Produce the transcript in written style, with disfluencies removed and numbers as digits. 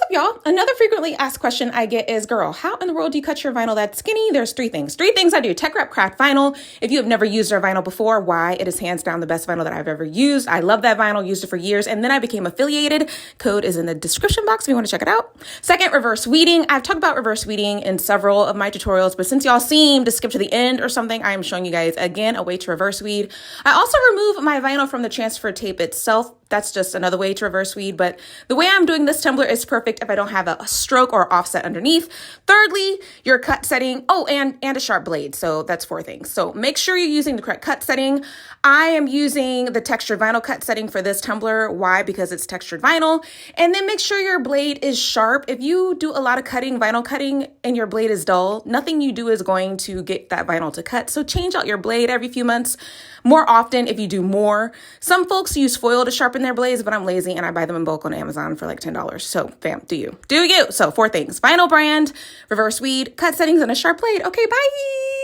y'all? Another frequently asked question I get is, girl, how in the world do you cut your vinyl that skinny? There's three things. Three things I do. TechRep Craft Vinyl. If you have never used our vinyl before, why? It is hands down the best vinyl that I've ever used. I love that vinyl, used it for years, and then I became affiliated. Code is in the description box if you want to check it out. Second, reverse weeding. I've talked about reverse weeding in several of my tutorials, but since y'all seem to skip to the end or something, I am showing you guys again a way to reverse weed. I also remove my vinyl from the transfer tape itself. That's just another way to reverse weed, but the way I'm doing this tumbler is perfect if I don't have a stroke or offset underneath. Thirdly, your cut setting. Oh, and a sharp blade. So that's four things. So make sure you're using the correct cut setting. I am using the textured vinyl cut setting for this tumbler. Why? Because it's textured vinyl. And then make sure your blade is sharp. If you do a lot of cutting, vinyl cutting, and your blade is dull, nothing you do is going to get that vinyl to cut. So change out your blade every few months. More often if you do more. Some folks use foil to sharpen their blades, but I'm lazy and I buy them in bulk on Amazon for like $10. So fam, do you. So four things: vinyl brand, reverse weed, cut settings, and a sharp blade. Okay, bye.